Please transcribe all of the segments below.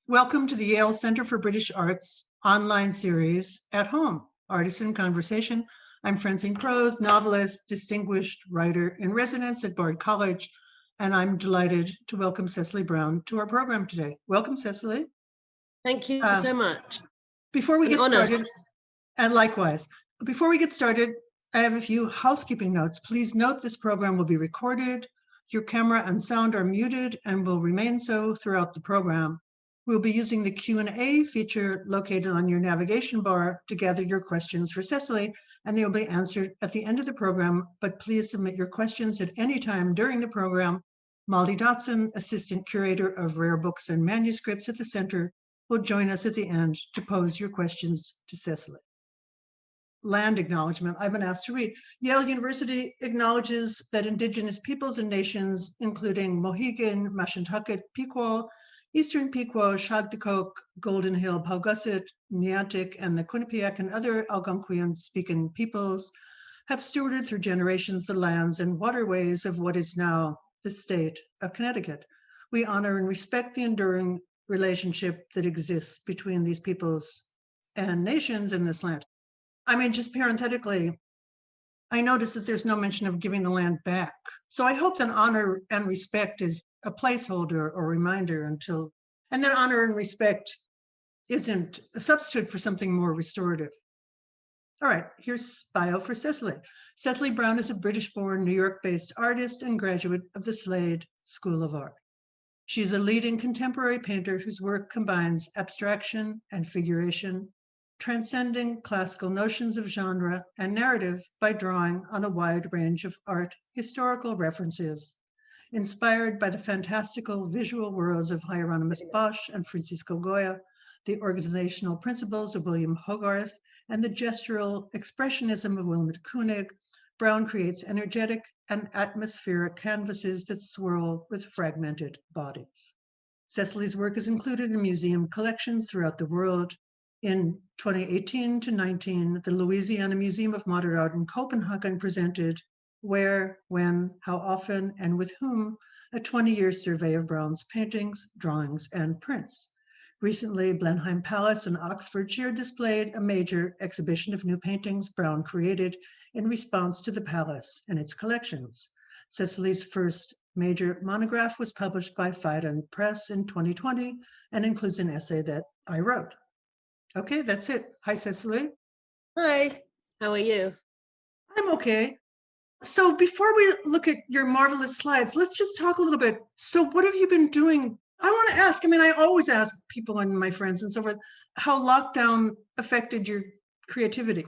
Welcome to the Yale Center for British Arts online series At Home, Artists in Conversation. I'm Francine Prose, novelist, distinguished writer in residence at Bard College, and I'm delighted to welcome Cecily Brown to our program today. Welcome, Cecily. Thank you so much. Before we get started, and likewise, before we get started, I have a few housekeeping notes. Please note this program will be recorded. Your camera and sound are muted and will remain so throughout the program. We'll be using the Q&A feature located on your navigation bar to gather your questions for Cecily, and they will be answered at the end of the program, but please submit your questions at any time during the program. Molly Dotson, Assistant Curator of Rare Books and Manuscripts at the Center, will join us at the end to pose your questions to Cecily. Land acknowledgement I've been asked to read. Yale University acknowledges that Indigenous peoples and nations, including Mohegan, Mashantucket, Pequot, Eastern Pequot, Shagdakok, Golden Hill, Paugussett, Niantic, and the Quinnipiac and other Algonquian-speaking peoples have stewarded through generations the lands and waterways of what is now the state of Connecticut. We honor and respect the enduring relationship that exists between these peoples and nations in this land. I mean, just parenthetically, I noticed that there's no mention of giving the land back. So I hope that honor and respect is a placeholder or reminder until, and that honor and respect isn't a substitute for something more restorative. All right, here's bio for Cecily. Cecily Brown is a British-born, New York-based artist and graduate of the Slade School of Art. She's a leading contemporary painter whose work combines abstraction and figuration, transcending classical notions of genre and narrative by drawing on a wide range of art historical references. Inspired by the fantastical visual worlds of Hieronymus Bosch and Francisco Goya, the organizational principles of William Hogarth, and the gestural expressionism of Willem de Kooning, Brown creates energetic and atmospheric canvases that swirl with fragmented bodies. Cecily's work is included in museum collections throughout the world. In 2018 to 19, the Louisiana Museum of Modern Art in Copenhagen presented Where, When, How Often, and With Whom, a 20-year survey of Brown's paintings, drawings, and prints. Recently, Blenheim Palace in Oxfordshire displayed a major exhibition of new paintings Brown created in response to the palace and its collections. Cecily's first major monograph was published by Phaidon Press in 2020 and includes an essay that I wrote. Okay, that's it. Hi, Cecily. Hi, how are you? I'm okay. So before we look at your marvelous slides, let's just talk a little bit. So what have you been doing? I want to ask, I always ask people and my friends and so forth, how lockdown affected your creativity.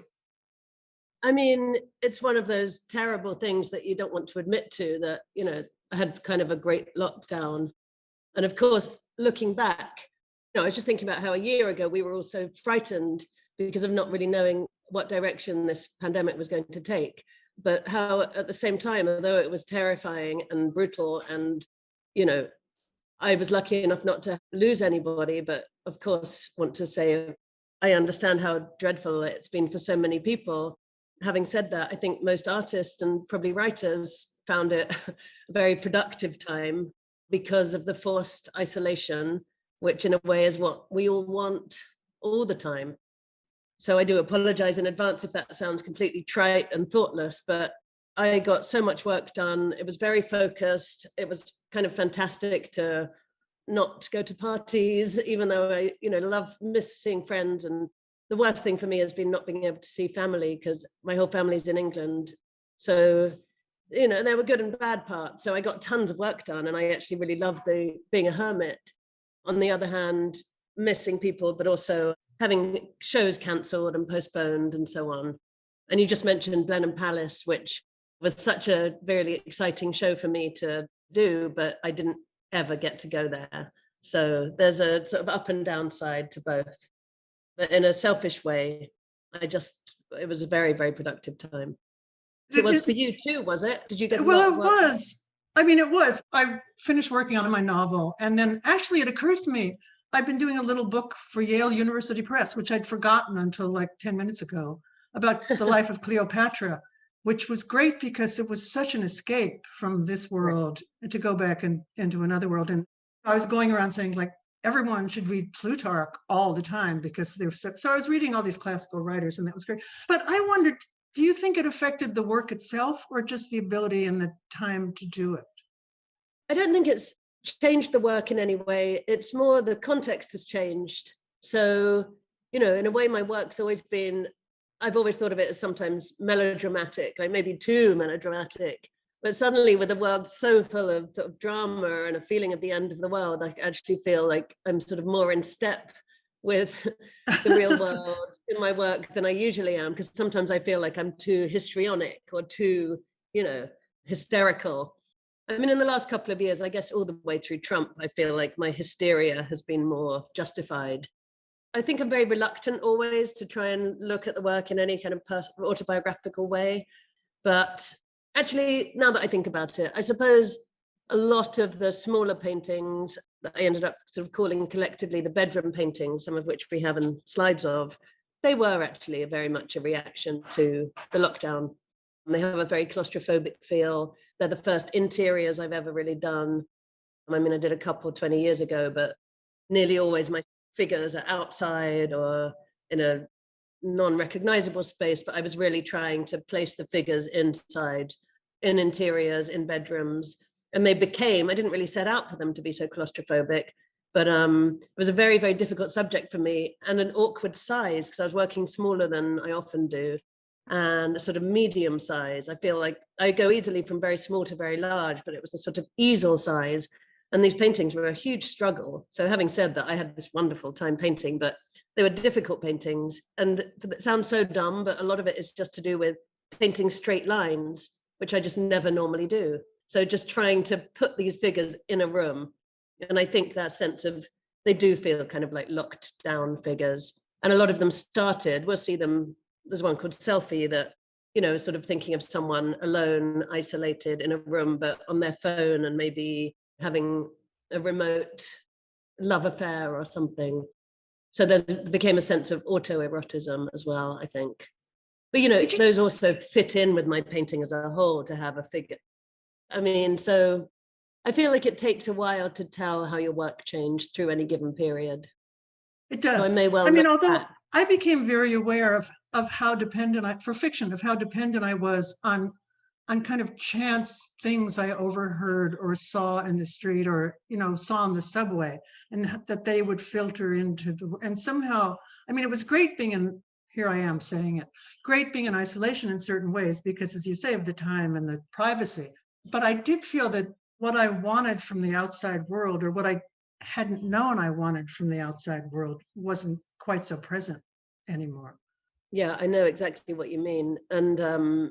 It's one of those terrible things that you don't want to admit to, that, I had kind of a great lockdown. And of course, looking back, I was just thinking about how a year ago we were all so frightened because of not really knowing what direction this pandemic was going to take. But how at the same time, although it was terrifying and brutal and, I was lucky enough not to lose anybody, but of course want to say I understand how dreadful it's been for so many people. Having said that, I think most artists and probably writers found it a very productive time because of the forced isolation, which in a way is what we all want all the time. So I do apologize in advance if that sounds completely trite and thoughtless, but I got so much work done. It was very focused. It was kind of fantastic to not go to parties, even though I, miss seeing friends. And the worst thing for me has been not being able to see family because my whole family's in England. So, there were good and bad parts. So I got tons of work done and I actually really loved being a hermit. On the other hand, missing people, but also having shows cancelled and postponed and so on. And you just mentioned Blenheim Palace, which was such a very exciting show for me to do, but I didn't ever get to go there. So there's a sort of up and down side to both. But in a selfish way, it was a very, very productive time. It was for you too, was it? Did you get Well, it was. It was. I finished working on my novel, and then actually it occurs to me, I've been doing a little book for Yale University Press, which I'd forgotten until like 10 minutes ago, about the life of Cleopatra, which was great because it was such an escape from this world to go back into another world. And I was going around saying, like, everyone should read Plutarch all the time because they're so I was reading all these classical writers and that was great. But I wondered, do you think it affected the work itself or just the ability and the time to do it? I don't think it's changed the work in any way. It's more the context has changed. So, you know, in a way, my work's always been, I've always thought of it as sometimes melodramatic, like maybe too melodramatic. But suddenly with the world so full of sort of drama and a feeling of the end of the world, I actually feel like I'm sort of more in step with the real world in my work than I usually am, because sometimes I feel like I'm too histrionic or too, you know, hysterical. I mean, in the last couple of years, I guess all the way through Trump, I feel like my hysteria has been more justified. I think I'm very reluctant always to try and look at the work in any kind of autobiographical way. But actually, now that I think about it, I suppose a lot of the smaller paintings that I ended up sort of calling collectively the bedroom paintings, some of which we have in slides of, they were actually very much a reaction to the lockdown. And they have a very claustrophobic feel. They're the first interiors I've ever really done. I mean, I did a couple 20 years ago, but nearly always my figures are outside or in a non-recognizable space, but I was really trying to place the figures inside, in interiors, in bedrooms. And they became, I didn't really set out for them to be so claustrophobic, but it was a very, very difficult subject for me and an awkward size because I was working smaller than I often do and a sort of medium size. I feel like I go easily from very small to very large, but it was a sort of easel size. And these paintings were a huge struggle. So having said that, I had this wonderful time painting, but they were difficult paintings. And it sounds so dumb, but a lot of it is just to do with painting straight lines, which I just never normally do. So just trying to put these figures in a room. And I think that sense of, they do feel kind of like locked down figures. And a lot of them started, we'll see them, there's one called Selfie that, you know, sort of thinking of someone alone, isolated in a room, but on their phone and maybe having a remote love affair or something. So there became a sense of autoerotism as well, I think. But, you know, those also fit in with my painting as a whole to have a figure. I mean, so I feel like it takes a while to tell how your work changed through any given period. It does. So I may well. I mean, although I became very aware of how dependent for fiction, of how dependent I was on kind of chance things I overheard or saw in the street or, you know, saw on the subway, and that they would filter into and somehow, I mean, it was great being in, here I am saying it, great being in isolation in certain ways, because as you say, of the time and the privacy. But I did feel that what I wanted from the outside world, or what I hadn't known I wanted from the outside world, wasn't quite so present anymore. Yeah, I know exactly what you mean. And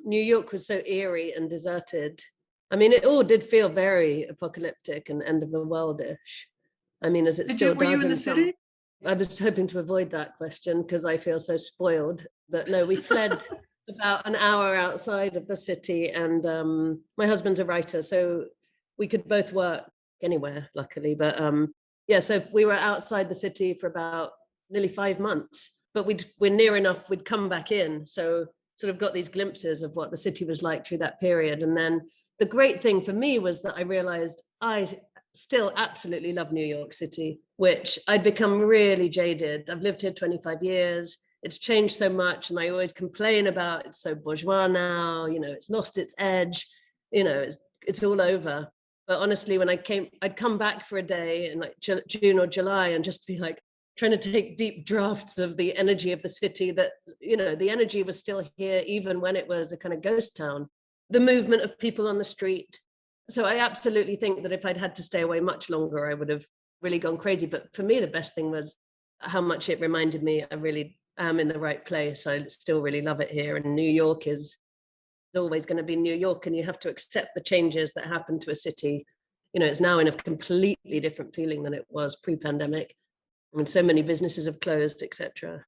New York was so eerie and deserted. I mean, it all did feel very apocalyptic and end of the world-ish. I mean, as it still does. Were you in the city? I was hoping to avoid that question because I feel so spoiled. But no, we fled about an hour outside of the city, and my husband's a writer, so we could both work anywhere, luckily. But yeah, so we were outside the city for about nearly 5 months. But we're near enough, we'd come back in. So sort of got these glimpses of what the city was like through that period. And then the great thing for me was that I realized I still absolutely love New York City, which I'd become really jaded. I've lived here 25 years. It's changed so much. And I always complain about it's so bourgeois now, you know, it's lost its edge, you know, it's all over. But honestly, when I'd come back for a day in like June or July and just be like, trying to take deep drafts of the energy of the city, that, you know, the energy was still here even when it was a kind of ghost town, the movement of people on the street. So I absolutely think that if I'd had to stay away much longer, I would have really gone crazy. But for me, the best thing was how much it reminded me I really am in the right place. I still really love it here. And New York is always going to be New York, and you have to accept the changes that happen to a city. You know, it's now in a completely different feeling than it was pre-pandemic. And so many businesses have closed, etc.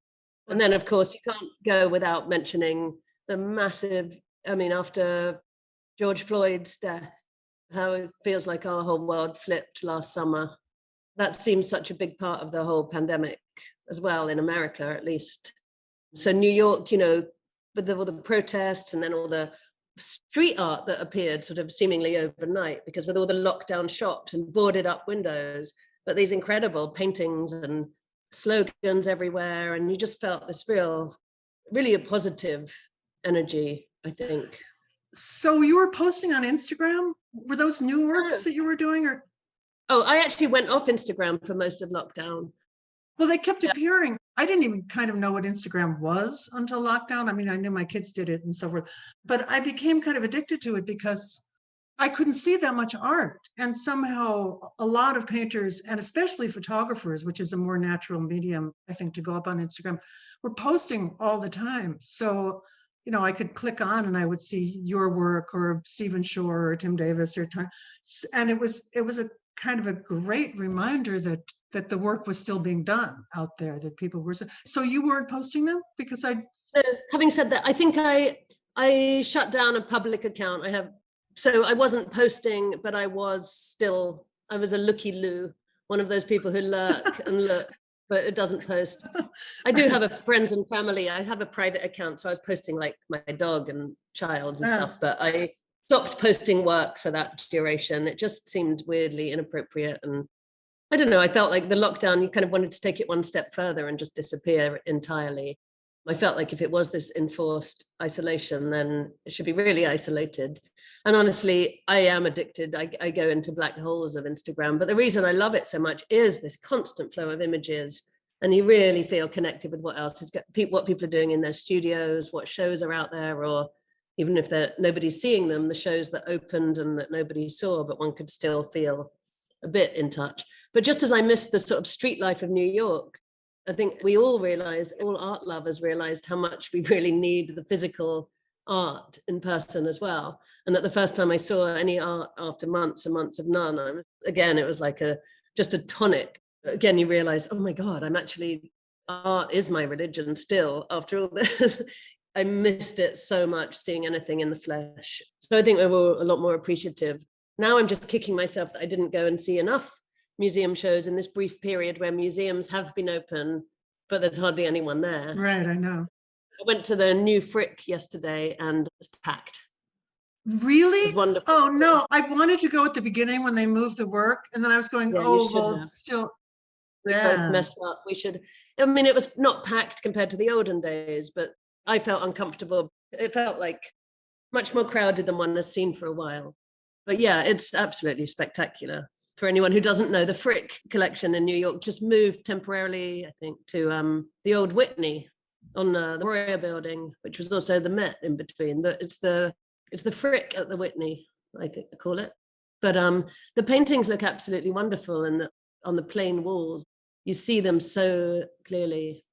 And then, of course, you can't go without mentioning the massive, I mean, after George Floyd's death, how it feels like our whole world flipped last summer. That seems such a big part of the whole pandemic as well, in America, at least. So New York, you know, with all the protests and then all the street art that appeared sort of seemingly overnight, because with all the lockdown shops and boarded up windows, but these incredible paintings and slogans everywhere. And you just felt this really a positive energy, I think. So you were posting on Instagram? Were those new works that you were doing, or? Oh, I actually went off Instagram for most of lockdown. Well, they kept appearing. I didn't even kind of know what Instagram was until lockdown. I mean, I knew my kids did it and so forth, but I became kind of addicted to it because I couldn't see that much art. And somehow a lot of painters, and especially photographers, which is a more natural medium, I think, to go up on Instagram, were posting all the time. So, you know, I could click on and I would see your work or Stephen Shore or Tim Davis or time. And it was a kind of a great reminder that the work was still being done out there, that people were. So you weren't posting them? Because having said that, I think I shut down a public account. So I wasn't posting, but I was a looky-loo, one of those people who lurk and look, but it doesn't post. I do have friends and family. I have a private account, so I was posting like my dog and child and stuff, but I stopped posting work for that duration. It just seemed weirdly inappropriate. And I don't know, I felt like the lockdown, you kind of wanted to take it one step further and just disappear entirely. I felt like if it was this enforced isolation, then it should be really isolated. And honestly, I am addicted. I go into black holes of Instagram. But the reason I love it so much is this constant flow of images. And you really feel connected with what else is what people are doing in their studios, what shows are out there, or even if nobody's seeing them, the shows that opened and that nobody saw, but one could still feel a bit in touch. But just as I missed the sort of street life of New York, I think we all realized, all art lovers realized how much we really need the physical art in person as well. And that the first time I saw any art after months and months of none, it was like just a tonic. Again, you realize, oh my God, art is my religion still after all this. I missed it so much, seeing anything in the flesh. So I think we were a lot more appreciative. Now I'm just kicking myself that I didn't go and see enough museum shows in this brief period where museums have been open, but there's hardly anyone there. Right, I know. I went to the new Frick yesterday and it was packed. Really? It was wonderful. Oh no, I wanted to go at the beginning when they moved the work, and then I was going, still. We both messed up. It was not packed compared to the olden days, but I felt uncomfortable. It felt like much more crowded than one has seen for a while. But yeah, it's absolutely spectacular. For anyone who doesn't know, the Frick collection in New York just moved temporarily, I think, to the old Whitney on the Royal building, which was also the Met in between. It's the Frick at the Whitney, I think they call it. But the paintings look absolutely wonderful, and on the plain walls, you see them so clearly.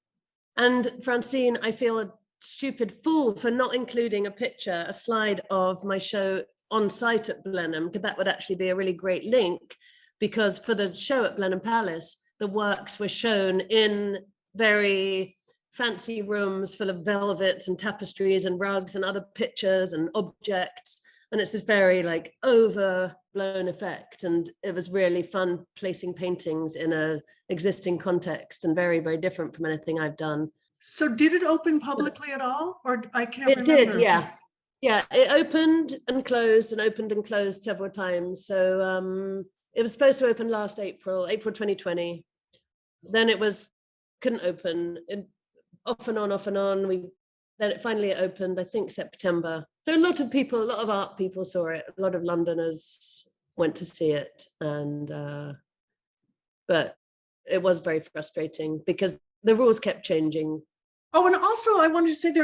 And Francine, I feel a stupid fool for not including a slide of my show on site at Blenheim, because that would actually be a really great link, because for the show at Blenheim Palace, the works were shown in very fancy rooms full of velvets and tapestries and rugs and other pictures and objects. And it's this very like overblown effect. And it was really fun placing paintings in an existing context and very, very different from anything I've done. So did it open publicly at all? Or I can't remember. It did, yeah. Yeah, it opened and closed several times. So it was supposed to open last April 2020. Then couldn't open, off and on. Then it finally opened, I think September. So a lot of art people saw it. A lot of Londoners went to see it. But it was very frustrating because the rules kept changing. Oh, and also I wanted to say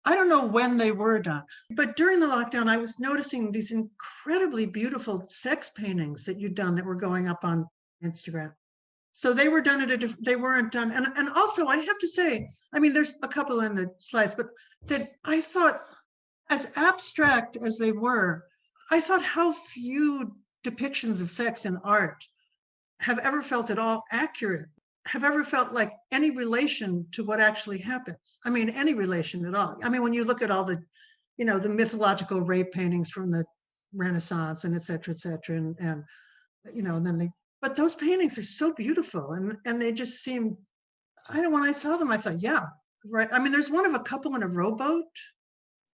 I don't know when they were done, but during the lockdown, I was noticing these incredibly beautiful sex paintings that you'd done that were going up on Instagram. So they were done they weren't done. And also I have to say, I mean, there's a couple in the slides, but that I thought, as abstract as they were, I thought how few depictions of sex in art have ever felt at all accurate, have ever felt like any relation to what actually happens. I mean, any relation at all. I mean, when you look at all the, the mythological rape paintings from the Renaissance and et cetera, and then but those paintings are so beautiful, and they just seem, when I saw them, I thought, yeah, right. I mean, there's one of a couple in a rowboat.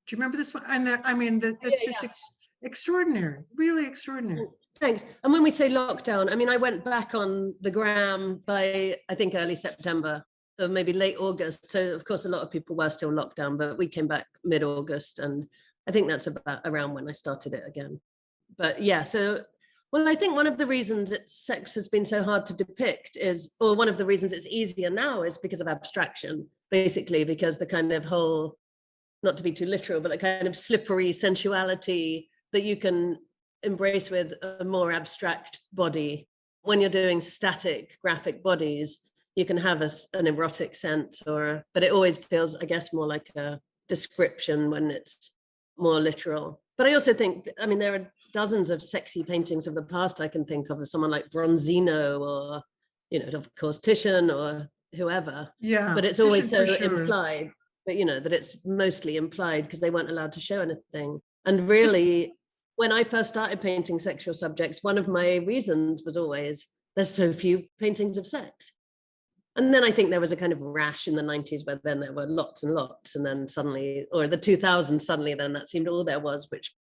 Do you remember this one? And that's just extraordinary, really extraordinary. Thanks. And when we say lockdown, I mean, I went back on the gram by, I think, early September, or maybe late August. So, of course, a lot of people were still locked down, but we came back mid-August. And I think that's about around when I started it again. But yeah, so, well, I think one of the reasons sex has been so hard to depict is, or one of the reasons it's easier now is because of abstraction, basically, because the kind of whole, not to be too literal, but the kind of slippery sensuality that you can embrace with a more abstract body. When you're doing static graphic bodies, you can have an erotic sense, but it always feels, I guess, more like a description when it's more literal. But I also think, I mean, there are dozens of sexy paintings of the past I can think of someone like Bronzino or, of course, Titian or whoever. Yeah. But it's always so implied, but, that it's mostly implied because they weren't allowed to show anything. And really, when I first started painting sexual subjects, one of my reasons was always, there's so few paintings of sex. And then I think there was a kind of rash in the 90s where then there were lots and lots. And then suddenly, or the 2000s, suddenly then that seemed all there was, which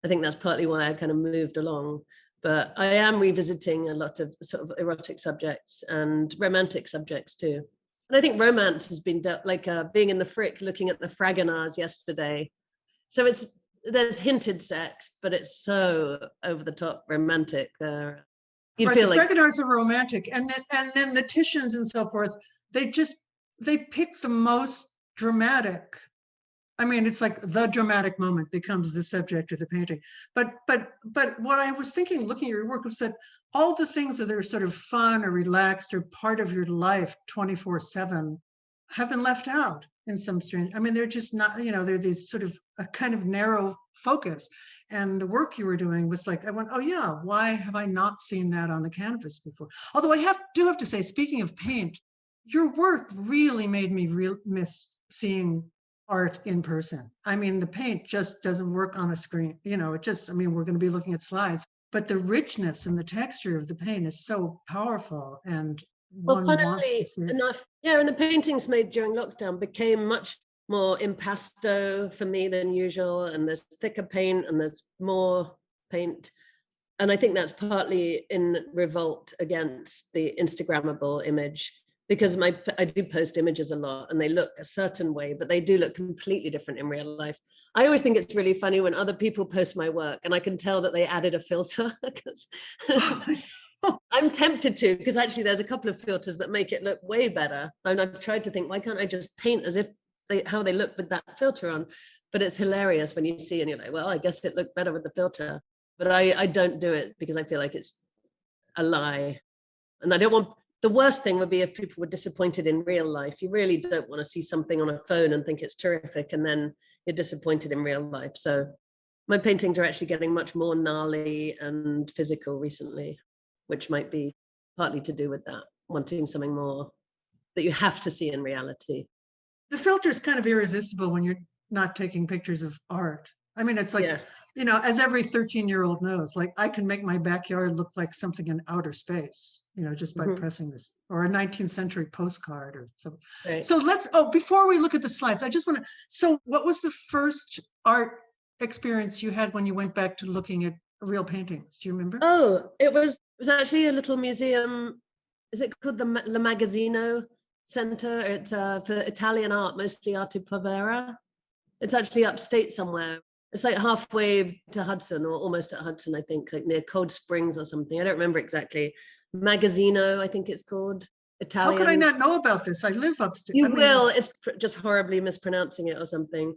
I think that's partly why I kind of moved along. But I am revisiting a lot of sort of erotic subjects and romantic subjects too. And I think romance has been like being in the Frick, looking at the Fragonards yesterday. So there's hinted sex, but it's so over the top romantic there. Right, feel the like Fragonards are romantic, and then the Titians and so forth. They pick the most dramatic. I mean, it's like the dramatic moment becomes the subject of the painting. But what I was thinking, looking at your work, was that all the things that are sort of fun or relaxed or part of your life 24/7 have been left out in some strange. I mean, they're just not. They're these sort of a kind of narrow focus. And the work you were doing was like, I went, oh yeah, why have I not seen that on the canvas before? Although I do have to say, speaking of paint, your work really made me miss seeing art in person. I mean, the paint just doesn't work on a screen. We're going to be looking at slides, but the richness and the texture of the paint is so powerful, and one wants to see it. And the paintings made during lockdown became much more impasto for me than usual, and there's thicker paint and there's more paint, and I think that's partly in revolt against the Instagrammable image, because I do post images a lot and they look a certain way, but they do look completely different in real life. I always think it's really funny when other people post my work and I can tell that they added a filter because I'm tempted to, because actually there's a couple of filters that make it look way better, and I've tried to think, why can't I just paint as if how they look with that filter on? But it's hilarious when you see and you're like, well, I guess it looked better with the filter. But I don't do it because I feel like it's a lie, and I don't want. The worst thing would be if people were disappointed in real life. You really don't want to see something on a phone and think it's terrific, and then you're disappointed in real life. So my paintings are actually getting much more gnarly and physical recently, which might be partly to do with that, wanting something more that you have to see in reality. The filter is kind of irresistible when you're not taking pictures of art. I mean, it's like, as every 13-year-old knows, like I can make my backyard look like something in outer space, just by pressing this, or a 19th century postcard or something. Right. So before we look at the slides, I just want to, so what was the first art experience you had when you went back to looking at real paintings? Do you remember? Oh, it was actually a little museum. Is it called the La Magazzino Center? It's for Italian art, mostly Arte Povera. It's actually upstate somewhere. It's like halfway to Hudson, or almost at Hudson, I think, like near Cold Springs or something. I don't remember exactly. Magazzino, I think it's called. Italian. How could I not know about this? I live upstate. You will. It's just horribly mispronouncing it or something.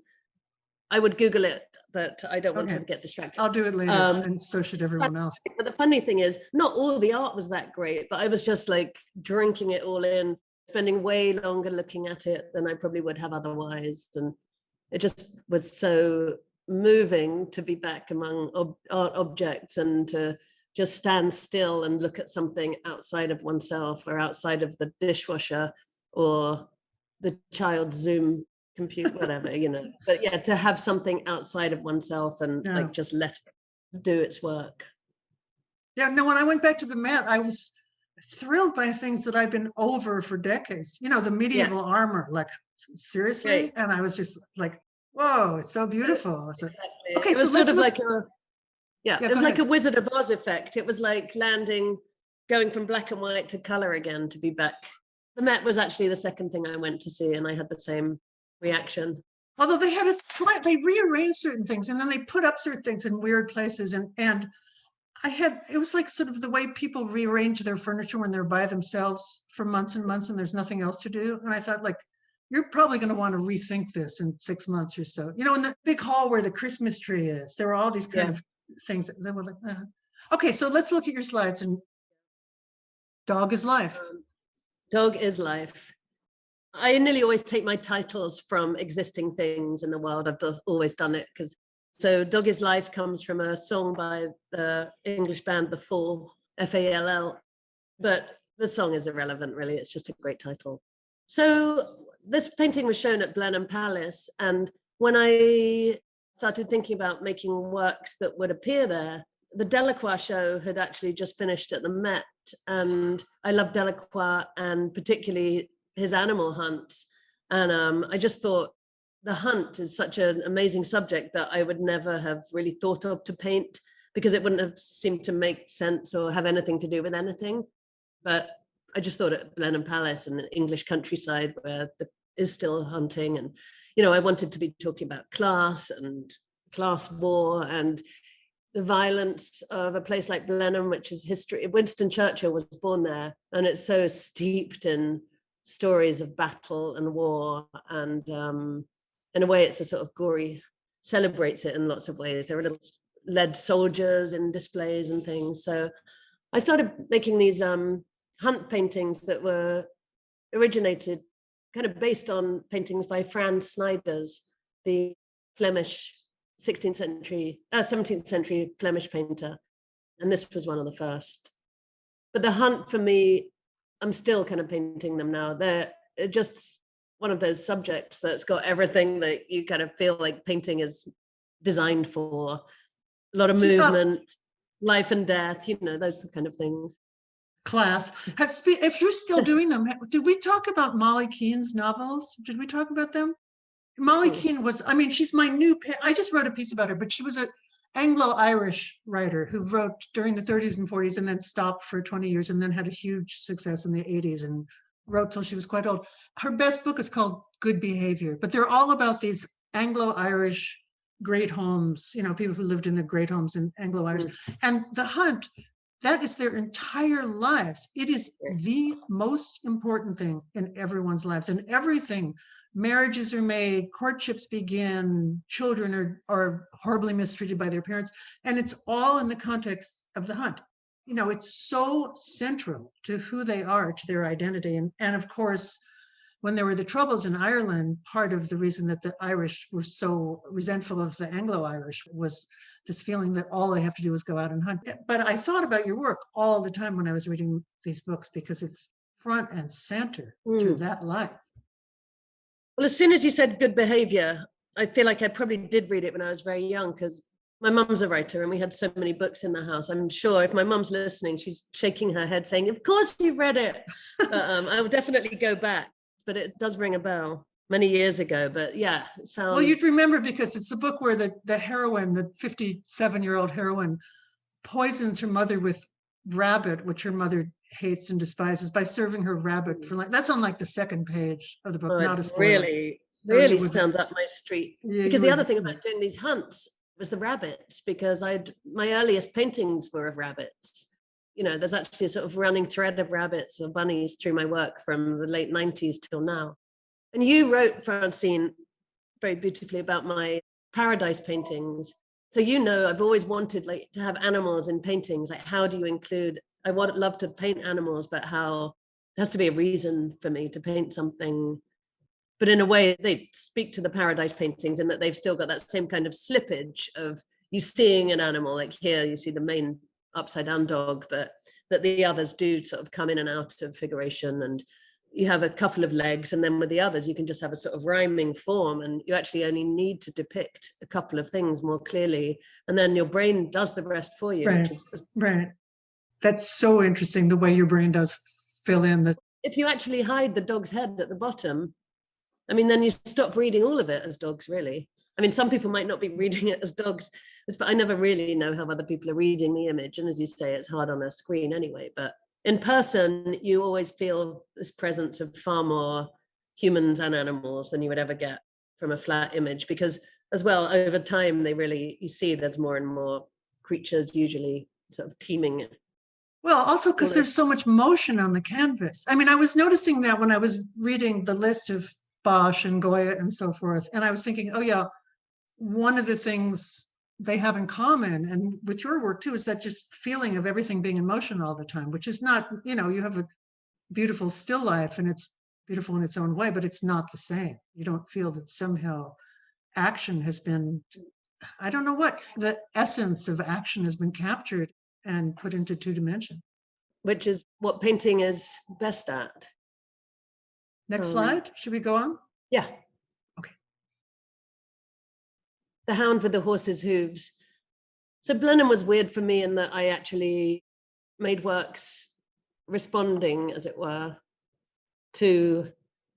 I would Google it, but I don't want to get distracted. I'll do it later, and so should everyone else. But the funny thing is, not all the art was that great, but I was just like drinking it all in, spending way longer looking at it than I probably would have otherwise. And it just was so moving to be back among art objects and to just stand still and look at something outside of oneself, or outside of the dishwasher or the child's Zoom compute, whatever, but yeah, to have something outside of oneself and like just let it do its work. Yeah, no, when I went back to the Met, I was thrilled by things that I've been over for decades. The medieval armor, like seriously? Right. And I was just like, whoa, it's so beautiful. So, exactly. Okay, so let's look. Like Yeah, Yeah, it was go like ahead. a Wizard of Oz effect. It was like going from black and white to color again to be back. The Met was actually the second thing I went to see, and I had the same reaction. Although they had they rearranged certain things and then they put up certain things in weird places. And it was like sort of the way people rearrange their furniture when they're by themselves for months and months and there's nothing else to do. And I thought, like, you're probably going to want to rethink this in 6 months or so. You know, in the big hall where the Christmas tree is, there were all these kind of things that were like, Okay, so let's look at your slides. And Dog is Life. Dog is Life. I nearly always take my titles from existing things in the world. I've always done it so Dog is Life comes from a song by the English band The Fall, F-A-L-L, but the song is irrelevant, really. It's just a great title. So this painting was shown at Blenheim Palace, and when I started thinking about making works that would appear there, the Delacroix show had actually just finished at the Met, and I love Delacroix and particularly his animal hunts. And I just thought the hunt is such an amazing subject that I would never have really thought of to paint, because it wouldn't have seemed to make sense or have anything to do with anything. But I just thought at Blenheim Palace and the English countryside where there is still hunting, and, you know, I wanted to be talking about class and class war and the violence of a place like Blenheim, which is history. Winston Churchill was born there, and it's so steeped in stories of battle and war. And in a way, it's a sort of gory, celebrates it in lots of ways. There are little lead soldiers in displays and things. So I started making these hunt paintings that were originated kind of based on paintings by Frans Snyders, the Flemish 17th century Flemish painter. And this was one of the first. But the hunt, for me, I'm still kind of painting them now. They're just one of those subjects that's got everything that you kind of feel like painting is designed for. A lot of movement, life and death, you know, those kind of things. Class. If you're still doing them, did we talk about Molly Keane's novels? Did we talk about them? Molly Keane was, I mean, she's my I just wrote a piece about her, but she was an Anglo-Irish writer who wrote during the 30s and 40s and then stopped for 20 years and then had a huge success in the 80s and wrote till she was quite old. Her best book is called Good Behavior, but they're all about these Anglo-Irish great homes, you know, people who lived in the great homes in Anglo-Irish. And the hunt, that is their entire lives. It is the most important thing in everyone's lives, and everything. Marriages are made, courtships begin, children are horribly mistreated by their parents, and it's all in the context of the hunt. You know, it's so central to who they are, to their identity. And of course, when there were the Troubles in Ireland, part of the reason that the Irish were so resentful of the Anglo-Irish was this feeling that all they have to do is go out and hunt. But I thought about your work all the time when I was reading these books, because it's front and center to that life. Well, as soon as you said Good Behavior, I feel like I probably did read it when I was very young, because my mum's a writer and we had so many books in the house. I'm sure if my mum's listening, she's shaking her head saying, of course you've read it. I will definitely go back, but it does ring a bell many years ago. But yeah, it sounds... Well, you'd remember because it's the book where the heroine, the 57-year-old heroine, poisons her mother with rabbit, which her mother hates and despises, by serving her rabbit for that's on like the second page of the book. Not a spoiler. Really stands up my street. Because the other thing about doing these hunts was the rabbits, because my earliest paintings were of rabbits. You know, there's actually a sort of running thread of rabbits or bunnies through my work from the late 90s till now. And you wrote, Francine, very beautifully about my paradise paintings. So, you know, I've always wanted to have animals in paintings. Like, how do you include... I would love to paint animals, but how there has to be a reason for me to paint something. But in a way, they speak to the paradise paintings in that they've still got that same kind of slippage of you seeing an animal. Like here, you see the main upside down dog, but that the others do sort of come in and out of figuration. And you have a couple of legs, and then with the others, you can just have a sort of rhyming form, and you actually only need to depict a couple of things more clearly. And then your brain does the rest for you. Right, right. That's so interesting, the way your brain does fill in the... If you actually hide the dog's head at the bottom, I mean, then you stop reading all of it as dogs, really. I mean, some people might not be reading it as dogs, but I never really know how other people are reading the image. And as you say, it's hard on a screen anyway. But in person, you always feel this presence of far more humans and animals than you would ever get from a flat image, because as well, over time, you see there's more and more creatures usually sort of teeming. Well, also because there's so much motion on the canvas. I mean, I was noticing that when I was reading the list of Bosch and Goya and so forth, and I was thinking, oh yeah, one of the things they have in common, and with your work too, is that just feeling of everything being in motion all the time, which is not, you have a beautiful still life and it's beautiful in its own way, but it's not the same. You don't feel that somehow action has been, I don't know what, the essence of action has been captured and put into 2 dimension. Which is what painting is best at. Next slide. Should we go on? Yeah. Okay. The Hound with the horse's hooves. So Blenheim was weird for me in that I actually made works responding, as it were, to,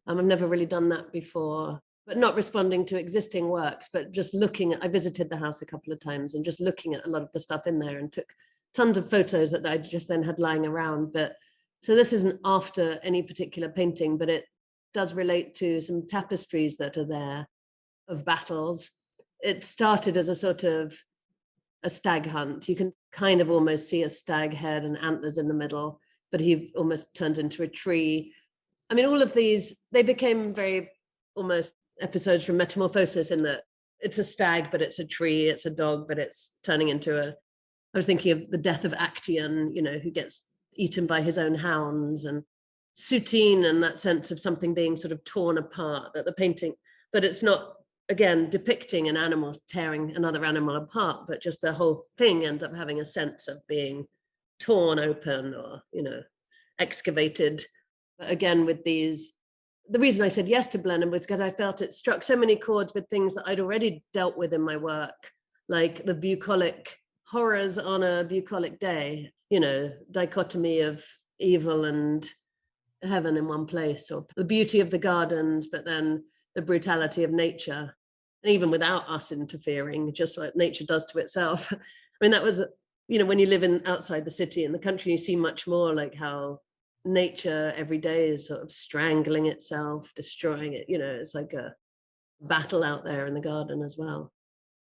I've never really done that before, but not responding to existing works, but just I visited the house a couple of times and just looking at a lot of the stuff in there and took tons of photos that I just then had lying around. But so this isn't after any particular painting, but it does relate to some tapestries that are there of battles. It started as a sort of a stag hunt. You can kind of almost see a stag head and antlers in the middle, but he almost turns into a tree. I mean, all of these, they became very almost episodes from Metamorphosis in that it's a stag, but it's a tree, it's a dog, but it's turning into I was thinking of the death of Actaeon, who gets eaten by his own hounds, and Soutine, and that sense of something being sort of torn apart, that the painting, but it's not, again, depicting an animal tearing another animal apart, but just the whole thing ends up having a sense of being torn open or, excavated. But again, with these, the reason I said yes to Blenheim was because I felt it struck so many chords with things that I'd already dealt with in my work, like the bucolic horrors on a bucolic day, dichotomy of evil and heaven in one place, or the beauty of the gardens, but then the brutality of nature, and even without us interfering, just like nature does to itself. I mean, that was, when you live outside the city, in the country, you see much more like how nature every day is sort of strangling itself, destroying it. It's like a battle out there in the garden as well.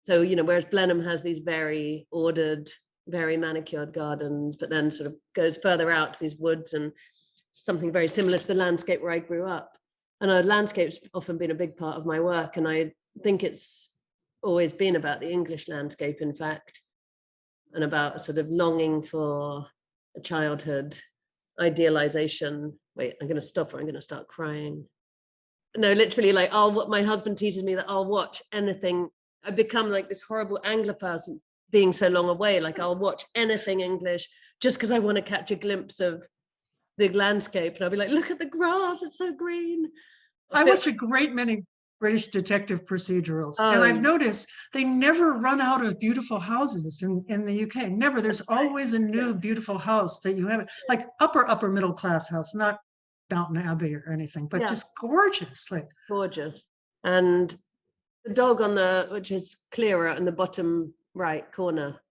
So, whereas Blenheim has these very ordered, very manicured gardens, but then sort of goes further out to these woods, and something very similar to the landscape where I grew up. And landscape's often been a big part of my work. And I think it's always been about the English landscape, in fact, and about a sort of longing for a childhood, idealization. Wait, I'm going to stop or I'm going to start crying. No, literally, like, my husband teases me that I'll watch anything. I've become like this horrible Anglo person, being so long away. Like, I'll watch anything English just because I want to catch a glimpse of the landscape. And I'll be like, look at the grass, it's so green. I watch a great many British detective procedurals, and I've noticed they never run out of beautiful houses in the UK. Never. There's always a new beautiful house that you have, like upper middle class house, not Downton Abbey or anything, but just gorgeous, like gorgeous. And the dog which is clearer in the bottom right corner,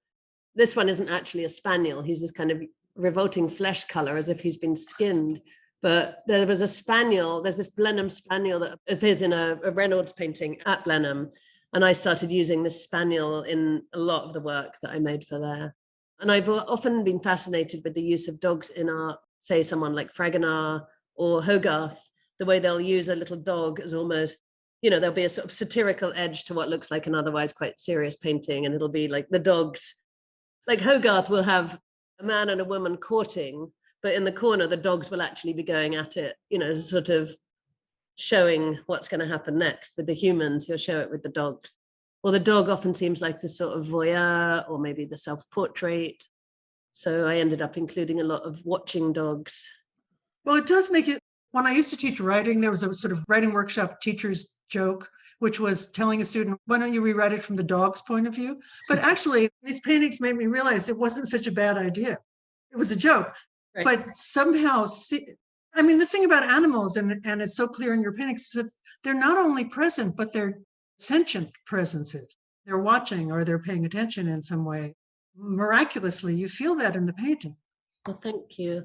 this one isn't actually a spaniel. He's this kind of revolting flesh color, as if he's been skinned. But there was a spaniel, there's this Blenheim spaniel that appears in a Reynolds painting at Blenheim. And I started using this spaniel in a lot of the work that I made for there. And I've often been fascinated with the use of dogs in art, say someone like Fragonard or Hogarth, the way they'll use a little dog as almost, there'll be a sort of satirical edge to what looks like an otherwise quite serious painting. And it'll be like the dogs, like Hogarth will have a man and a woman courting, but in the corner, the dogs will actually be going at it, sort of showing what's going to happen next. With the humans, he'll show it with the dogs. Or the dog often seems like the sort of voyeur, or maybe the self-portrait. So I ended up including a lot of watching dogs. Well, it does make it, when I used to teach writing, there was a sort of writing workshop teacher's joke, which was telling a student, why don't you rewrite it from the dog's point of view? But actually, these paintings made me realize it wasn't such a bad idea. It was a joke. Right. But somehow, the thing about animals, and it's so clear in your paintings, is that they're not only present, but they're sentient presences. They're watching or they're paying attention in some way. Miraculously, you feel that in the painting. Well, thank you.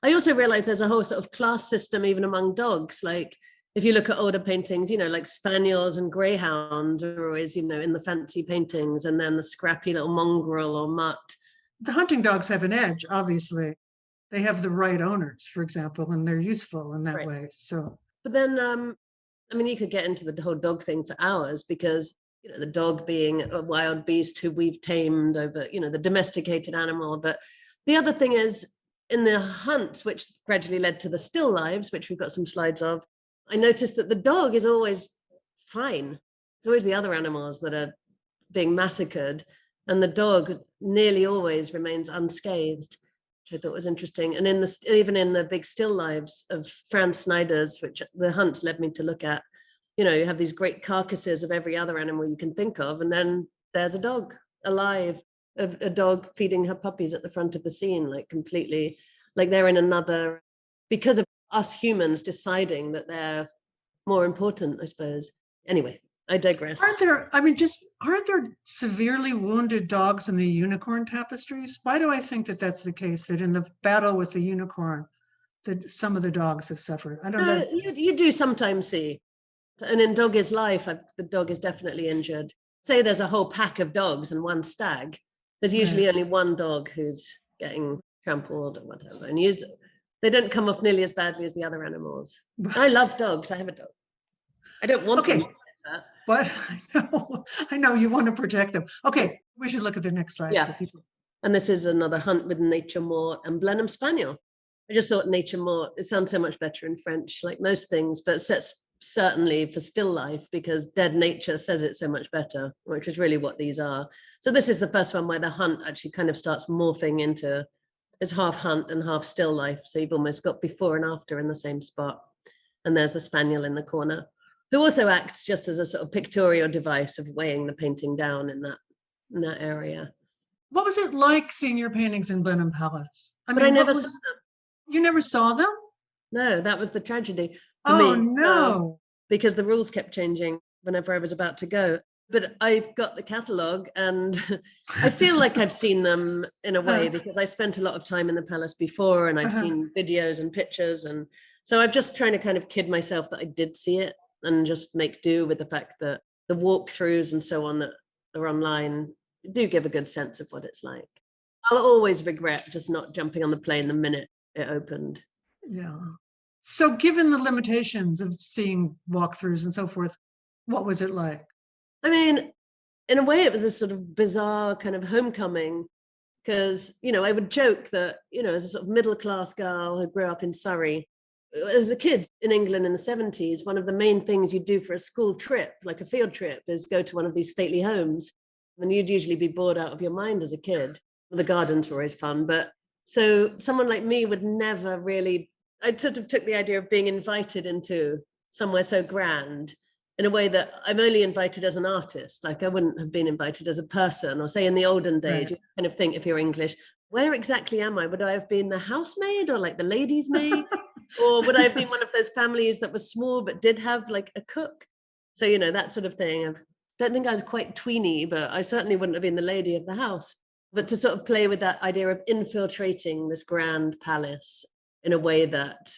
I also realize there's a whole sort of class system even among dogs. Like if you look at older paintings, like spaniels and greyhounds are always, in the fancy paintings, and then the scrappy little mongrel or mutt. The hunting dogs have an edge, obviously. They have the right owners, for example, and they're useful in that way. So, but then, you could get into the whole dog thing for hours, because the dog being a wild beast who we've tamed over, the domesticated animal. But the other thing is, in the hunts, which gradually led to the still lives, which we've got some slides of, I noticed that the dog is always fine. It's always the other animals that are being massacred, and the dog nearly always remains unscathed, which I thought was interesting. And even in the big still lives of Franz Snyder's, which the hunts led me to look at, you have these great carcasses of every other animal you can think of, and then there's a dog alive, a dog feeding her puppies at the front of the scene, like completely, like they're in another, because of us humans deciding that they're more important, I suppose. Anyway, I digress. Aren't there severely wounded dogs in the unicorn tapestries? Why do I think that that's the case, that in the battle with the unicorn, that some of the dogs have suffered? I don't know. You do sometimes see. And in Dog is Life, the dog is definitely injured. Say there's a whole pack of dogs and one stag. There's usually only one dog who's getting trampled or whatever. And they don't come off nearly as badly as the other animals. I love dogs. I have a dog. I don't want them to get that. But I know you want to protect them. Okay, we should look at the next slide. Yeah. So people... And this is another hunt with Nature Mort and Blenheim Spaniel. I just thought Nature Mort, it sounds so much better in French, like most things, but certainly for still life, because dead nature says it so much better, which is really what these are. So this is the first one where the hunt actually kind of starts morphing into, it's half hunt and half still life. So you've almost got before and after in the same spot. And there's the spaniel in the corner, who also acts just as a sort of pictorial device of weighing the painting down in that area. What was it like seeing your paintings in Blenheim Palace? I never saw them. You never saw them? No, that was the tragedy. Oh, no. Because the rules kept changing whenever I was about to go. But I've got the catalogue, and I feel like I've seen them in a way, because I spent a lot of time in the palace before, and I've seen videos and pictures. And so I'm just trying to kind of kid myself that I did see it, and just make do with the fact that the walkthroughs and so on that are online do give a good sense of what it's like. I'll always regret just not jumping on the plane the minute it opened. Yeah. So given the limitations of seeing walkthroughs and so forth, what was it like? I mean, in a way, it was a sort of bizarre kind of homecoming, because, I would joke that, as a sort of middle-class girl who grew up in Surrey, as a kid in England in the 70s, one of the main things you'd do for a school trip, like a field trip, is go to one of these stately homes. And you'd usually be bored out of your mind as a kid. The gardens were always fun. But so someone like me would never really, I sort of took the idea of being invited into somewhere so grand in a way that I'm only invited as an artist. Like I wouldn't have been invited as a person, or say in the olden days, you kind of think if you're English, where exactly am I? Would I have been the housemaid or like the lady's maid? Or would I have been one of those families that was small but did have like a cook? So, that sort of thing. I don't think I was quite tweeny, but I certainly wouldn't have been the lady of the house. But to sort of play with that idea of infiltrating this grand palace in a way that,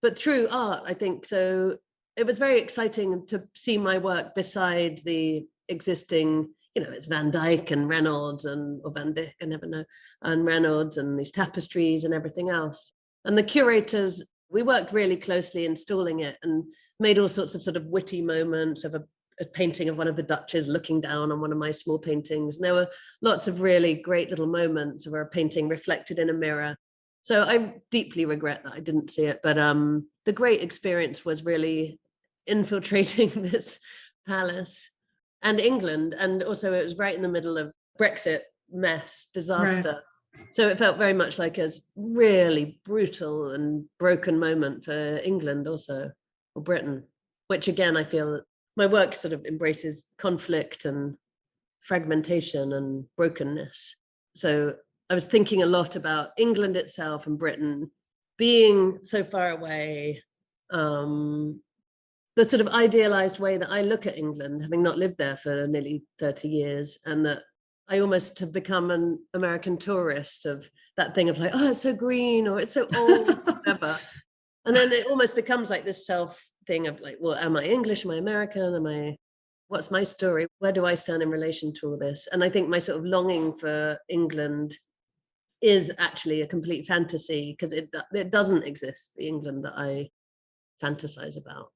but through art, I think. So it was very exciting to see my work beside the existing, it's Van Dyck and Reynolds or Van Dyck, I never know, and Reynolds and these tapestries and everything else. And the curators, we worked really closely installing it and made all sorts of sort of witty moments of a painting of one of the Duchess looking down on one of my small paintings. And there were lots of really great little moments of a painting reflected in a mirror. So I deeply regret that I didn't see it. But the great experience was really infiltrating this palace and England. And also it was right in the middle of Brexit mess, disaster. Right. So it felt very much like a really brutal and broken moment for England also, or Britain, which again, I feel my work sort of embraces conflict and fragmentation and brokenness. So I was thinking a lot about England itself and Britain being so far away, the sort of idealized way that I look at England, having not lived there for nearly 30 years, and that I almost have become an American tourist of that thing of like, oh, it's so green, or it's so old, whatever. And then it almost becomes like this self thing of like, well, am I English? Am I American? What's my story? Where do I stand in relation to all this? And I think my sort of longing for England is actually a complete fantasy, because it doesn't exist, the England that I fantasize about.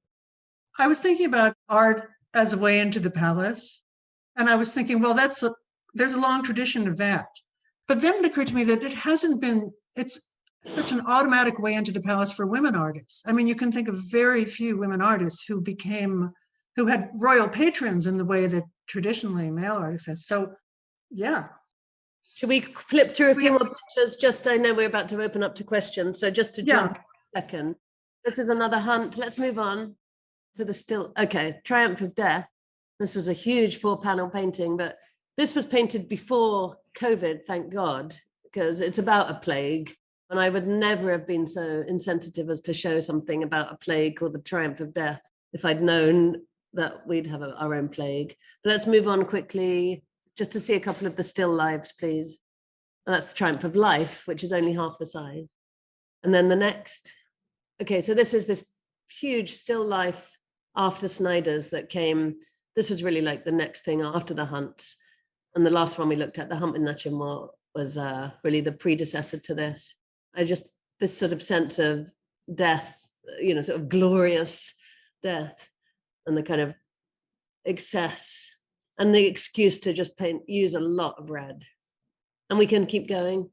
I was thinking about art as a way into the palace. And I was thinking, well, there's a long tradition of that. But then it occurred to me that it's such an automatic way into the palace for women artists. I mean, you can think of very few women artists who had royal patrons in the way that traditionally male artists has. So, yeah. Should we flip through a few more pictures? I know we're about to open up to questions. So just to jump a second, this is another hunt. Let's move on to the still. Okay, Triumph of Death. This was a huge 4-panel painting, but this was painted before COVID, thank God, because it's about a plague. And I would never have been so insensitive as to show something about a plague called the Triumph of Death if I'd known that we'd have our own plague. But let's move on quickly, just to see a couple of the still lives, please. And that's the Triumph of Life, which is only half the size. And then the next. Okay, so this is this huge still life after Snyder's that came. This was really like the next thing after the hunts. And the last one we looked at, the Hump in Natchamore, was really the predecessor to this. This sort of sense of death, sort of glorious death, and the kind of excess and the excuse to just use a lot of red. And we can keep going.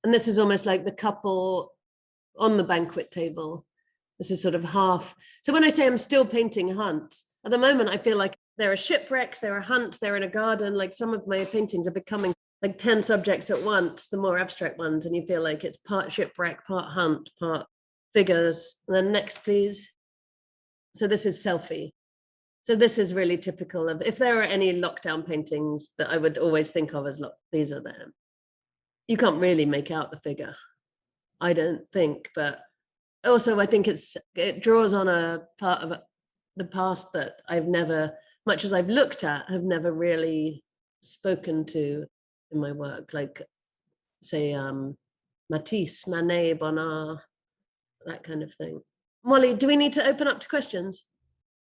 And this is almost like the couple on the banquet table. This is sort of half. So when I say I'm still painting hunts, at the moment, I feel like there are shipwrecks, there are hunts, they're in a garden. Like some of my paintings are becoming like 10 subjects at once, the more abstract ones. And you feel like it's part shipwreck, part hunt, part figures. And then next, please. So this is Selfie. So this is really typical of, if there are any lockdown paintings that I would always think of as, look, these are them. You can't really make out the figure, I don't think, but also I think it draws on a part of the past that I've never, much as I've looked at, have never really spoken to in my work, like say Matisse, Manet, Bonnard, that kind of thing. Molly, do we need to open up to questions?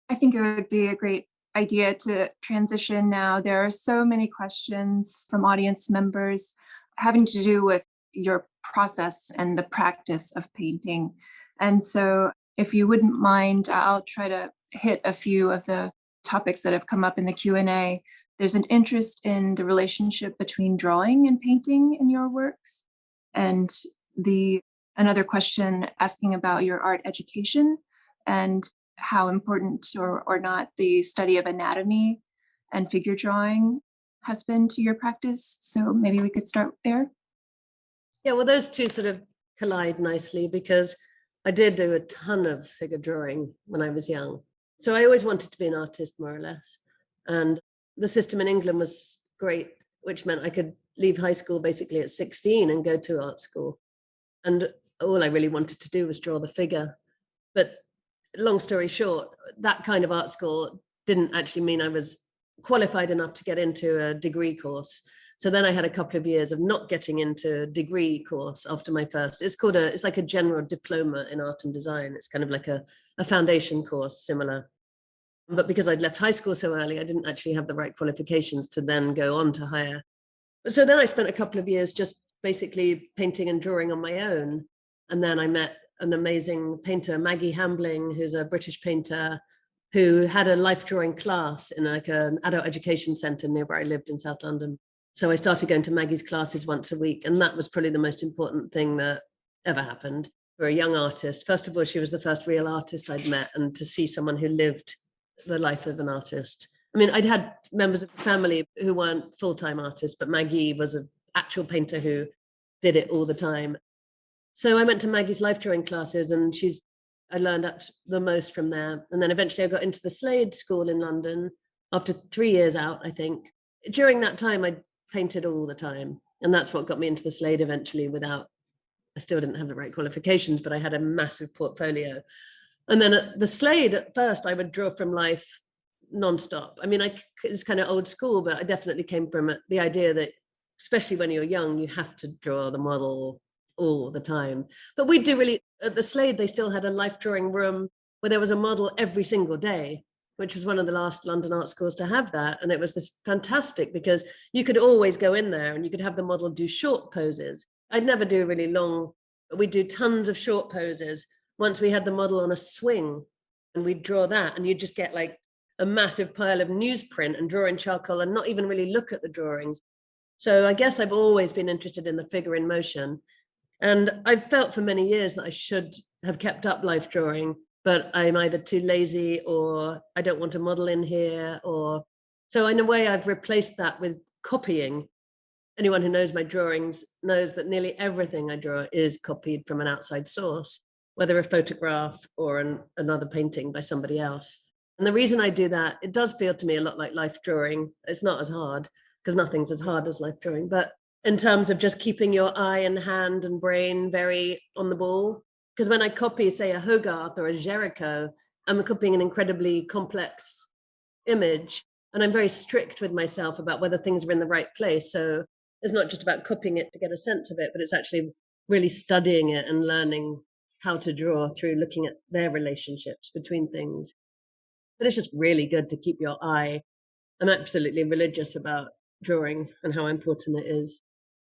I think it would be a great idea to transition now. There are so many questions from audience members having to do with your process and the practice of painting. And so if you wouldn't mind, I'll try to hit a few of the topics that have come up in the Q&A. There's an interest in the relationship between drawing and painting in your works. And another question asking about your art education and how important or not the study of anatomy and figure drawing has been to your practice. So maybe we could start there. Yeah, well, those two sort of collide nicely because I did do a ton of figure drawing when I was young. So I always wanted to be an artist, more or less. And the system in England was great, which meant I could leave high school basically at 16 and go to art school. And all I really wanted to do was draw the figure. But long story short, that kind of art school didn't actually mean I was qualified enough to get into a degree course. So then I had a couple of years of not getting into a degree course after my first. It's like a general diploma in art and design. It's kind of like a foundation course, similar. But because I'd left high school so early, I didn't actually have the right qualifications to then go on to higher. So then I spent a couple of years just basically painting and drawing on my own. And then I met an amazing painter, Maggie Hambling, who's a British painter, who had a life drawing class in like an adult education centre near where I lived in South London. So I started going to Maggie's classes once a week. And that was probably the most important thing that ever happened for a young artist. First of all, she was the first real artist I'd met, and to see someone who lived the life of an artist. I mean, I'd had members of the family who weren't full-time artists, but Maggie was an actual painter who did it all the time. So I went to Maggie's life drawing classes, and I learned up the most from there. And then eventually I got into the Slade School in London after 3 years out, I think. During that time, I painted all the time. And that's what got me into the Slade eventually I still didn't have the right qualifications, but I had a massive portfolio. And then at the Slade, at first, I would draw from life nonstop. I mean, it's kind of old school, but I definitely came from the idea that, especially when you're young, you have to draw the model all the time. But we do really, at the Slade, they still had a life drawing room where there was a model every single day, which was one of the last London art schools to have that. And it was this fantastic because you could always go in there and you could have the model do short poses. I'd never do really long, but we'd do tons of short poses. Once we had the model on a swing and we'd draw that, and you'd just get like a massive pile of newsprint and draw in charcoal and not even really look at the drawings. So I guess I've always been interested in the figure in motion. And I've felt for many years that I should have kept up life drawing, but I'm either too lazy or I don't want to model in here. So in a way, I've replaced that with copying. Anyone who knows my drawings knows that nearly everything I draw is copied from an outside source, whether a photograph or another painting by somebody else. And the reason I do that, it does feel to me a lot like life drawing. It's not as hard because nothing's as hard as life drawing, but in terms of just keeping your eye and hand and brain very on the ball. Because when I copy, say, a Hogarth or a Géricault, I'm copying an incredibly complex image. And I'm very strict with myself about whether things are in the right place. So it's not just about copying it to get a sense of it, but it's actually really studying it and learning how to draw through looking at their relationships between things. But it's just really good to keep your eye. I'm absolutely religious about drawing and how important it is.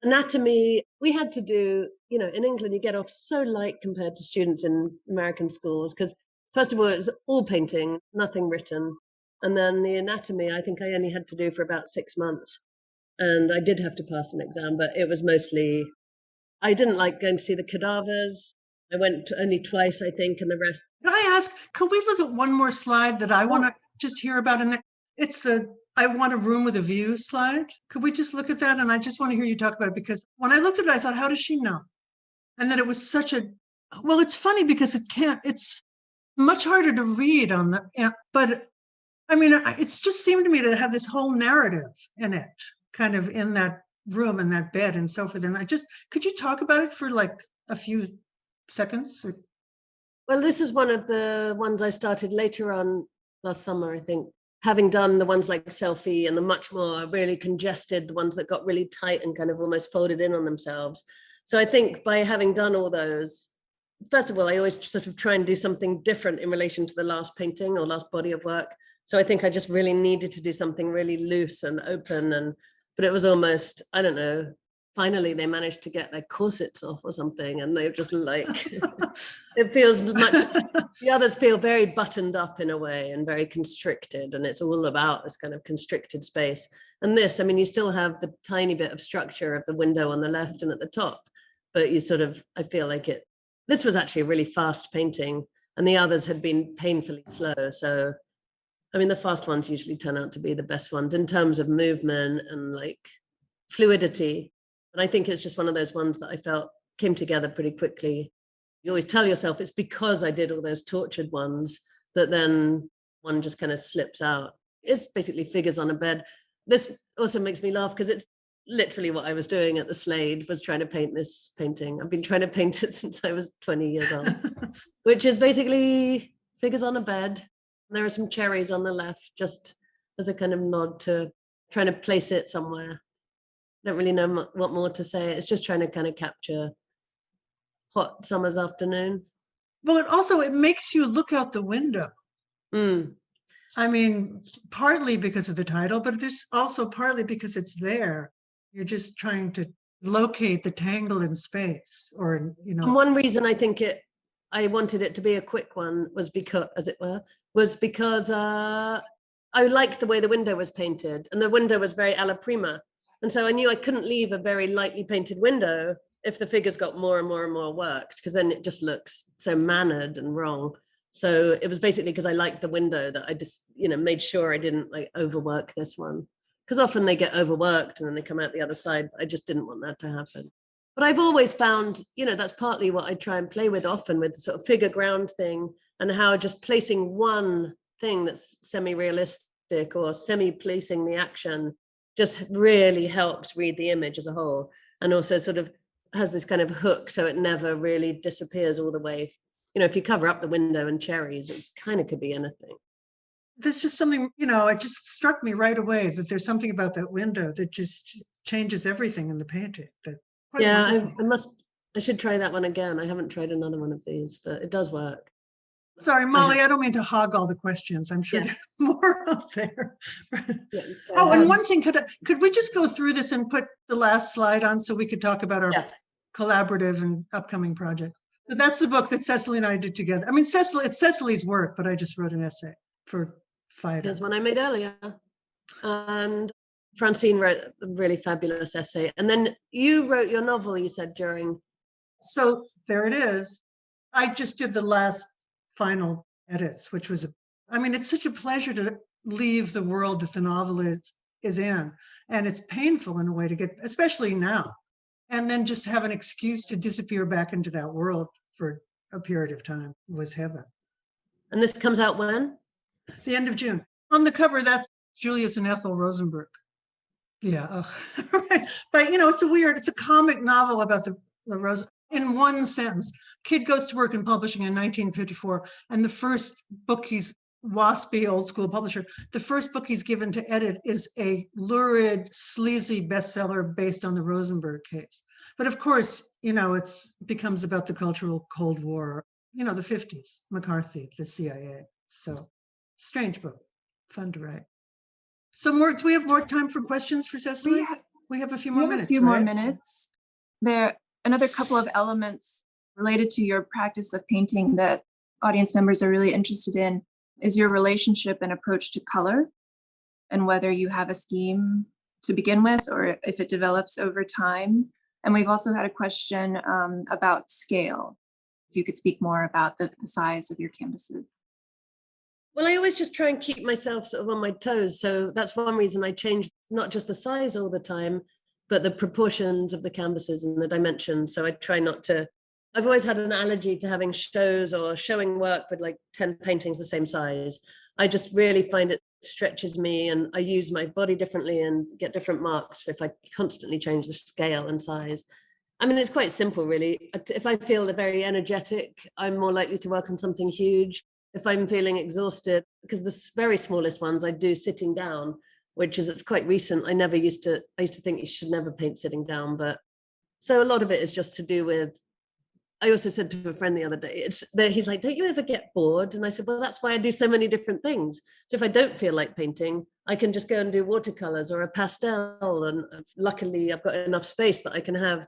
Anatomy, we had to do, in England, you get off so light compared to students in American schools, because first of all, it was all painting, nothing written. And then the anatomy, I think I only had to do for about 6 months. And I did have to pass an exam, but it was mostly, I didn't like going to see the cadavers. I went only twice, I think, and the rest. Can I ask, could we look at one more slide that I want to just hear about? And it's the I want a room with a view slide. Could we just look at that? And I just want to hear you talk about it, because when I looked at it, I thought, how does she know? And then it was well, it's funny because it's much harder to read on but I mean, it's just seemed to me to have this whole narrative in it, kind of in that room and that bed and so forth. And could you talk about it for like a few seconds? Well, this is one of the ones I started later on last summer, I think, having done the ones like Selfie and the much more really congested, the ones that got really tight and kind of almost folded in on themselves. So I think by having done all those, first of all, I always sort of try and do something different in relation to the last painting or last body of work. So I think I just really needed to do something really loose and open. But it was almost, I don't know, finally they managed to get their corsets off or something, and they're just like, it feels much, the others feel very buttoned up in a way and very constricted, and it's all about this kind of constricted space. And this, I mean, you still have the tiny bit of structure of the window on the left and at the top, but you sort of, I feel like this was actually a really fast painting, and the others had been painfully slow. So, I mean, the fast ones usually turn out to be the best ones in terms of movement and like fluidity. And I think it's just one of those ones that I felt came together pretty quickly. You always tell yourself it's because I did all those tortured ones that then one just kind of slips out. It's basically figures on a bed. This also makes me laugh because it's literally what I was doing at the Slade, was trying to paint this painting. I've been trying to paint it since I was 20 years old, which is basically figures on a bed. There are some cherries on the left, just as a kind of nod to trying to place it somewhere. I don't really know what more to say. It's just trying to kind of capture hot summer's afternoon. Well, it makes you look out the window. I mean, partly because of the title, but there's also partly because it's there. You're just trying to locate the tangle in space, or, And one reason I think I wanted it to be a quick one was because, as it were, I liked the way the window was painted, and the window was very alla prima. And so I knew I couldn't leave a very lightly painted window if the figures got more and more and more worked, because then it just looks so mannered and wrong. So it was basically because I liked the window that I just, made sure I didn't like overwork this one. Because often they get overworked and then they come out the other side. I just didn't want that to happen. But I've always found, that's partly what I try and play with often, with the sort of figure ground thing, and how just placing one thing that's semi-realistic or semi-placing the action just really helps read the image as a whole, and also sort of has this kind of hook, so it never really disappears all the way you know, if you cover up the window and cherries, it kind of could be anything. There's just something, you know, it just struck me right away that there's something about that window that just changes everything in the painting. That quite Yeah, wonderful. I should try that one again. I haven't tried another one of these, but it does work. Sorry, Molly, I don't mean to hog all the questions. I'm sure Yeah. there's more out there. Yeah, Oh, and one thing, could we just go through this and put the last slide on so we could talk about our yeah. collaborative and upcoming projects? But that's the book that Cecily and I did together. I mean, it's Cecily's work, but I just wrote an essay for FIDA. Here's one I made earlier. And Francine wrote a really fabulous essay. And then you wrote your novel, you said, during. So there it is. I just did the last final edits, which was, I mean, it's such a pleasure to leave the world that the novel is in. And it's painful in a way to get, especially now, and then just have an excuse to disappear back into that world for a period of time was heaven. And this comes out when? The end of June. On the cover, that's Julius and Ethel Rosenberg. Yeah. Right. But, you know, it's a comic novel about the Rose. In one sentence, kid goes to work in publishing in 1954, and the first book waspy old school publisher, the first book he's given to edit is a lurid, sleazy bestseller based on the Rosenberg case. But of course, you know, it becomes about the cultural Cold War, you know, the 50s, McCarthy, the CIA. So strange book, fun to write. So do we have more time for questions for Cecily? We have a few more minutes. A few more minutes. There are another couple of elements related to your practice of painting that audience members are really interested in is your relationship and approach to color, and whether you have a scheme to begin with or if it develops over time. And we've also had a question about scale. If you could speak more about the size of your canvases. Well, I always just try and keep myself sort of on my toes. So that's one reason I change not just the size all the time, but the proportions of the canvases and the dimensions. So I try not to, I've always had an allergy to having shows or showing work with like 10 paintings the same size. I just really find it stretches me, and I use my body differently and get different marks if I constantly change the scale and size. I mean, it's quite simple, really. If I feel very energetic, I'm more likely to work on something huge. If I'm feeling exhausted, because the very smallest ones I do sitting down, which is quite recent. I used to think you should never paint sitting down, but so a lot of it is just to do with, I also said to a friend the other day, he's like, don't you ever get bored? And I said, well, that's why I do so many different things. So if I don't feel like painting, I can just go and do watercolors or a pastel. And luckily I've got enough space that I can have,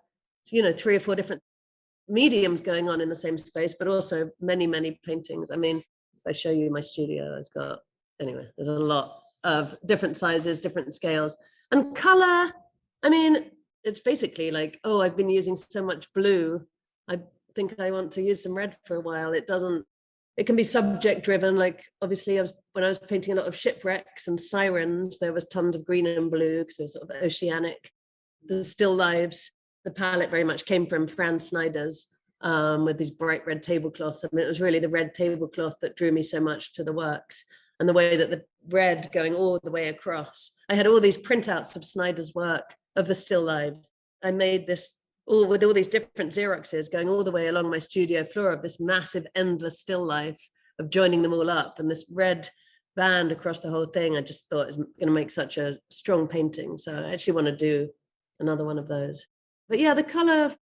you know, 3 or 4 different mediums going on in the same space, but also many, many paintings. I mean, if I show you my studio, there's a lot of different sizes, different scales, and color. I mean, it's basically like, oh, I've been using so much blue, I think I want to use some red for a while. It can be subject driven. Like obviously when I was painting a lot of shipwrecks and sirens, there was tons of green and blue because it was sort of oceanic. The still lives, the palette very much came from Fran Snyder's with these bright red tablecloths. I mean, it was really the red tablecloth that drew me so much to the works, and the way that the red going all the way across. I had all these printouts of Snyder's work of the still lives. I made this all with all these different Xeroxes going all the way along my studio floor of this massive endless still life of joining them all up, and this red band across the whole thing. I just thought it was going to make such a strong painting. So I actually want to do another one of those. But yeah, the color,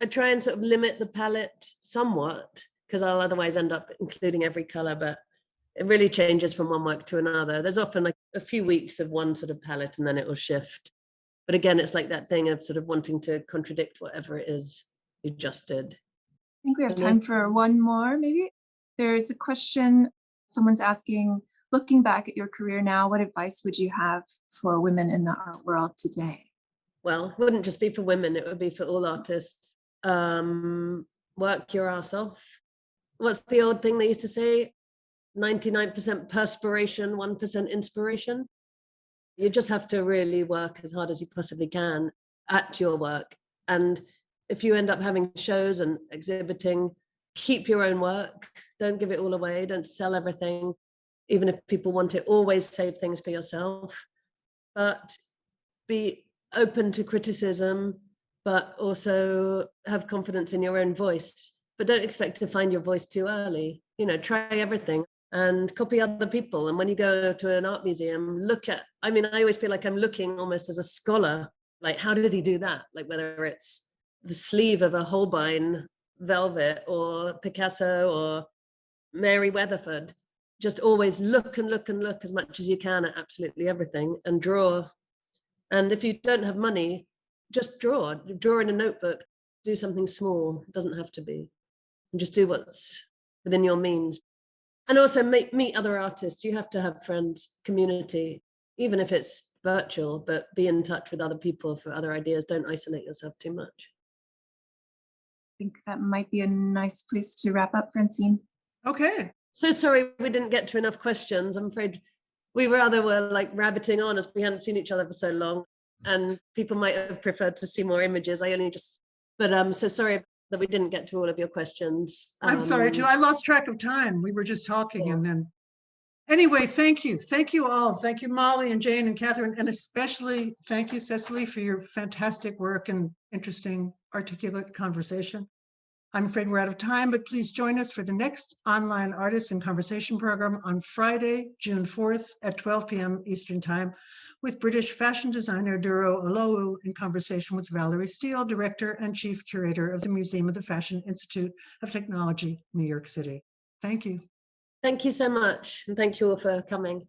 I try and sort of limit the palette somewhat because I'll otherwise end up including every color, but it really changes from one work to another. There's often like a few weeks of one sort of palette and then it will shift. But again, it's like that thing of sort of wanting to contradict whatever it is you just did. I think we have time for one more, maybe. There's a question, someone's asking, looking back at your career now, what advice would you have for women in the art world today? Well, it wouldn't just be for women, it would be for all artists. Work your ass off. What's the old thing they used to say? 99% perspiration, 1% inspiration. You just have to really work as hard as you possibly can at your work. And if you end up having shows and exhibiting, keep your own work. Don't give it all away. Don't sell everything. Even if people want it, always save things for yourself. But be open to criticism, but also have confidence in your own voice. but don't expect to find your voice too early. Try everything and copy other people. And when you go to an art museum, I always feel like I'm looking almost as a scholar, like, how did he do that? Like, whether it's the sleeve of a Holbein velvet or Picasso or Mary Weatherford, just always look and look and look as much as you can at absolutely everything and draw. And if you don't have money, just draw in a notebook, do something small. It doesn't have to be, and just do what's within your means. And also meet other artists. You have to have friends, community, even if it's virtual, but be in touch with other people for other ideas. Don't isolate yourself too much. I think that might be a nice place to wrap up, Francine. Okay. So sorry we didn't get to enough questions. I'm afraid we were like rabbiting on as we hadn't seen each other for so long, and people might have preferred to see more images. But I'm so sorry that we didn't get to all of your questions. I'm sorry too. I lost track of time. We were just talking, Yeah. and then anyway, thank you. Thank you all. Thank you, Molly and Jane and Catherine, and especially thank you, Cecily, for your fantastic work and interesting, articulate conversation. I'm afraid we're out of time, but please join us for the next online Artists in Conversation program on Friday, June 4th at 12 p.m. Eastern Time with British fashion designer Duro Olowu in conversation with Valerie Steele, Director and Chief Curator of the Museum of the Fashion Institute of Technology, New York City. Thank you. Thank you so much. And thank you all for coming.